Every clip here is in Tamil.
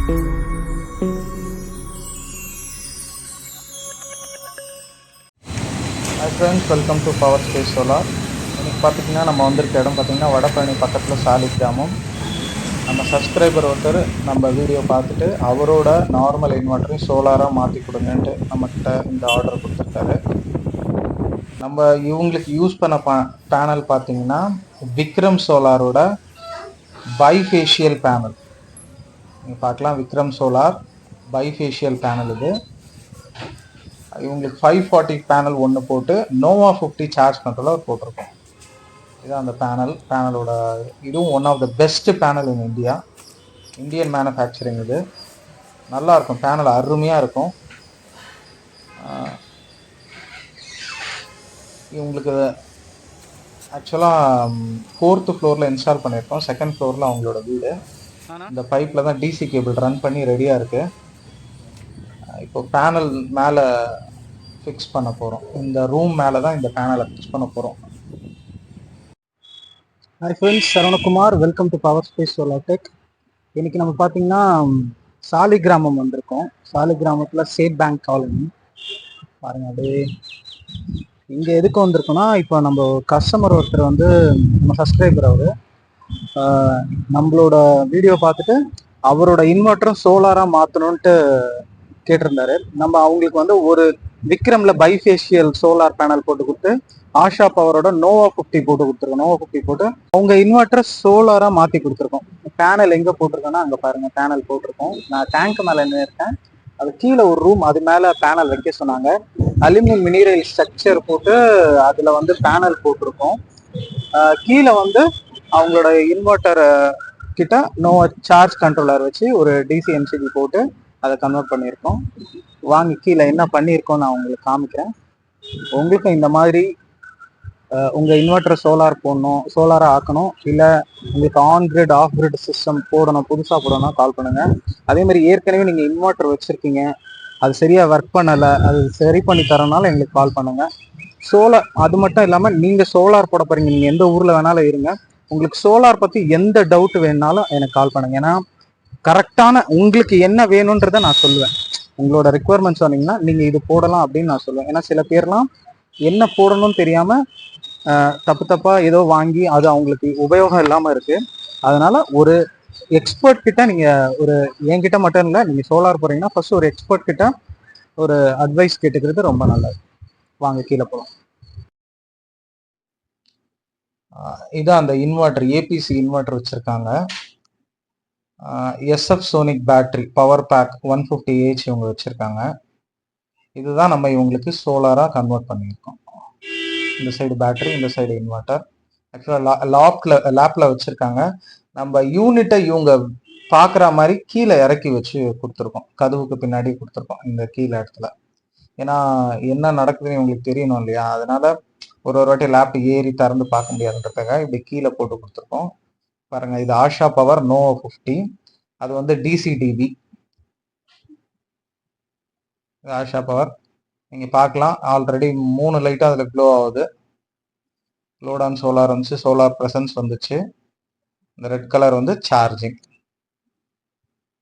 Hi friends, welcome to Power Space Solar. இன்னைக்கு பார்த்தீங்கன்னா நம்ம வந்திருக்க இடம் பார்த்தீங்கன்னா வடபழனி பக்கத்தில் சாலிகிராமம். நம்ம சப்ஸ்கிரைபர் ஒருத்தர் நம்ம வீடியோ பார்த்துட்டு அவரோட நார்மல் இன்வெர்ட்டரையும் சோலாராக மாற்றி கொடுங்கன்ட்டு நம்மக்கிட்ட இந்த ஆர்டர் கொடுத்துருக்காரு. நம்ம இவங்களுக்கு யூஸ் பண்ண பேனல் பார்த்தீங்கன்னா விக்ரம் சோலாரோட பைஃபேஷியல் பேனல். நீங்கள் பார்க்கலாம், விக்ரம் சோலார் பைஃபேஷியல் பேனல் இது. இவங்களுக்கு 540 பேனல் ஒன்று போட்டு நோவா 50 சார்ஜ் கண்ட்ரோலர் போட்டிருக்கோம். இதுதான் அந்த பேனலோட இதுவும் one of the best panel in India. Indian manufacturing இது. நல்லா இருக்கும், பேனல் அருமையாக இருக்கும். இவங்களுக்கு ஆக்சுவலாக 4th ஃப்ளோரில் இன்ஸ்டால் பண்ணியிருக்கோம். 2nd ஃப்ளோரில் அவங்களோட வீடு. இந்த பைப்பில் தான் டிசி கேபிள் ரன் பண்ணி ரெடியாக இருக்குது. இப்போ பேனல் மேலே ஃபிக்ஸ் பண்ண போகிறோம். இந்த ரூம் மேலே தான் இந்த பேனலை ஃபிக்ஸ் பண்ண போகிறோம். Hi friends, Saravanakumar. Welcome to power space solar tech. இன்றைக்கி நம்ம பார்த்தீங்கன்னா சாலிகிராமம் வந்திருக்கோம். சாலிகிராமத்தில் ஸ்டேட் பேங்க் காலனி பாருங்கள். அப்படியே இங்கே எதுக்கு வந்திருக்கோன்னா, இப்போ நம்ம கஸ்டமர் ஒருத்தர் வந்து நம்ம சப்ஸ்கிரைபர் அவர் நம்மளோட வீடியோ பார்த்துட்டு அவரோட இன்வெர்ட்டரும் சோலாராக மாற்றணுன்ட்டு கேட்டிருந்தாரு. நம்ம அவங்களுக்கு வந்து ஒரு விக்ரம்ல பைஃபேஷியல் சோலார் பேனல் போட்டு கொடுத்து ஆஷா பவரோட நோவா 50 போட்டு கொடுத்துருக்கோம். நோவா 50 போட்டு அவங்க இன்வெர்ட்டர் சோலாரா மாற்றி கொடுத்துருக்கோம். பேனல் எங்கே போட்டிருக்கோன்னா அங்கே பாருங்கள், பேனல் போட்டிருக்கோம். நான் டேங்க் மேலே என்ன இருக்கேன், அது கீழே ஒரு ரூம், அது மேலே பேனல் வைக்க சொன்னாங்க. அலுமினியம் மினரல் ஸ்ட்ரக்சர் போட்டு அதில் வந்து பேனல் போட்டிருக்கோம். கீழே வந்து அவங்களோட இன்வெர்ட்டர் கிட்ட நோவா சார்ஜ் கண்ட்ரோலர் வச்சு ஒரு டிசி எம்சிபி போட்டு அதை கன்வெர்ட் பண்ணியிருக்கோம். வாங்கி கீழே என்ன பண்ணியிருக்கோம் நான் உங்களுக்கு காமிக்கிறேன். உங்களுக்கும் இந்த மாதிரி உங்கள் இன்வெர்ட்டர் சோலார் போடணும், சோலாராக ஆக்கணும், இல்லை உங்களுக்கு on grid of grid system போடணும், புதுசாக போடணும், கால் பண்ணுங்கள். அதே மாதிரி ஏற்கனவே நீங்கள் இன்வெர்ட்டர் வச்சுருக்கீங்க, அது சரியாக ஒர்க் பண்ணலை, அது சரி பண்ணி தரனால எங்களுக்கு கால் பண்ணுங்கள். சோலார் அது மட்டும் இல்லாமல் நீங்கள் சோலார் போட போகிறீங்க, நீங்கள் எந்த ஊரில் வேணாலும் இருங்க, உங்களுக்கு சோலார் பற்றி எந்த டவுட் வேணுனாலும் எனக்கு கால் பண்ணுங்கள். ஏன்னா கரெக்டான உங்களுக்கு என்ன வேணுன்றதை நான் சொல்லுவேன். உங்களோட ரெக்குவயர்மெண்ட் சொன்னீங்கன்னா நீங்கள் இது போடலாம் அப்படின்னு நான் சொல்லுவேன். ஏன்னா சில பேர்லாம் என்ன போடணும்னு தெரியாமல் தப்பாக ஏதோ வாங்கி அது அவங்களுக்கு உபயோகம் இல்லாமல் இருக்குது. அதனால் ஒரு எக்ஸ்பர்ட் கிட்ட நீங்கள் என்கிட்ட மட்டும் இல்லை, நீங்கள் சோலார் போகிறீங்கன்னா ஃபர்ஸ்ட் ஒரு எக்ஸ்பர்ட் கிட்ட ஒரு அட்வைஸ் கேட்டுக்கிறது ரொம்ப நல்லது. வாங்க கீழே போகலாம். இதான் அந்த இன்வெர்டர், ஏபிசி இன்வெர்டர் வச்சுருக்காங்க. SF Sonic battery power pack 150H இவங்க வச்சுருக்காங்க. இதுதான் நம்ம இவங்களுக்கு சோலாராக கன்வெர்ட் பண்ணியிருக்கோம். இந்த சைடு பேட்டரி, இந்த சைடு இன்வெர்ட்டர். ஆக்சுவலாக லேப்பில் வச்சுருக்காங்க. நம்ம யூனிட்டை இவங்க பார்க்குற மாதிரி கீழே இறக்கி வச்சு கொடுத்துருக்கோம். கதவுக்கு பின்னாடி கொடுத்துருக்கோம் இந்த கீழே இடத்துல. ஏன்னா என்ன நடக்குதுன்னு இவங்களுக்கு தெரியணும் இல்லையா, அதனால ஒரு வாட்டி லேப் ஏறி திறந்து பார்க்க முடியாதுன்றதுக்காக இப்படி கீழே போட்டு கொடுத்துருக்கோம். பாருங்க, இது ஆஷா பவர் நோவா 50. அது வந்து டிசிடிபி. ஆஷா பவர் நீங்கள் பார்க்கலாம். ஆல்ரெடி 3 லைட்டாக அதில் க்ளோ ஆகுது. லோட் ஆன் சோலார் வந்துச்சு, சோலார் ப்ரெசன்ஸ் வந்துச்சு. இந்த ரெட் கலர் வந்து சார்ஜிங்.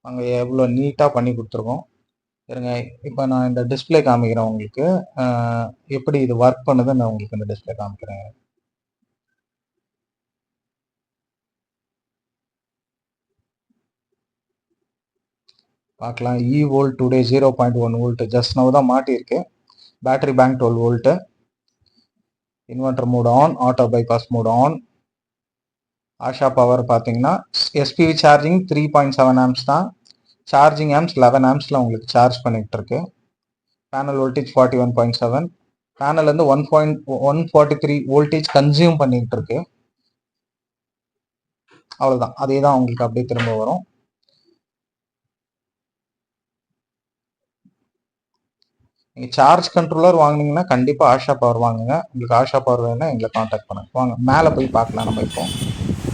அங்கே எவ்வளோ நீட்டாக பண்ணி கொடுத்துருக்கோம். இருங்க, இப்போ நான் இந்த டிஸ்பிளே காமிக்கிறேன் உங்களுக்கு. எப்படி இது ஒர்க் பண்ணுதுன்னு நான் உங்களுக்கு இந்த டிஸ்பிளே காமிக்கிறேன். பார்க்கலாம். Volt today 0.1 volt just now தான் மாட்டியிருக்கு. Battery bank 12 volt. Inverter mode on, auto bypass mode on. Asha power பார்த்தீங்கன்னா எஸ்பிவி சார்ஜிங் 3.7 ஆம்ஸ் தான். சார்ஜிங் ஆம்ஸ் 11 ஆம்ஸில் உங்களுக்கு சார்ஜ் பண்ணிகிட்டு இருக்கு. Panel voltage 41.7. பேனல் வந்து 143 வோல்டேஜ் கன்சியூம் பண்ணிக்கிட்டு இருக்கு. அவ்வளோதான், அதே தான் உங்களுக்கு அப்படியே திரும்ப வரும். நீங்கள் சார்ஜ் கண்ட்ரோலர் வாங்கினீங்கன்னா கண்டிப்பாக ஆஷா பவர் வாங்குங்க. உங்களுக்கு ஆஷா பவர் வேணுன்னா எங்களை காண்டாக்ட் பண்ணுங்க. வாங்க மேலே போய் பார்க்கலாம் நம்ம இப்போ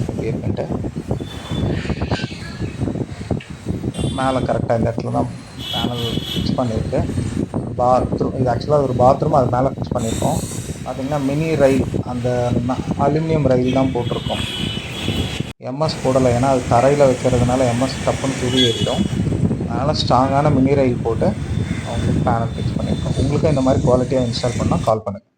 எப்படி இருக்குன்ட்டு. மேலே கரெக்டாக இந்த இடத்துல தான் பேனல் ஃபிக்ஸ் பண்ணியிருக்கு. பாத்ரூம், இது ஆக்சுவலாக ஒரு பாத்ரூம், அது மேலே ஃபிக்ஸ் பண்ணியிருக்கோம். பார்த்தீங்கன்னா மினி ரயில், அந்த அலுமினியம் ரயில் தான் போட்டிருக்கோம். எம்எஸ் போடலை, ஏன்னா அது தரையில் வைக்கிறதுனால எம்எஸ் டப்புன்னு துரி ஏறிடும். அதனால் ஸ்ட்ராங்கான மினி ரயில் போட்டு அவங்களுக்கு பேனல் ஃபிக்ஸ் பண்ணியிருக்கோம். உங்களுக்கும் இந்த மாதிரி குவாலிட்டியாக இன்ஸ்டால் பண்ணால் கால் பண்ணுங்கள்.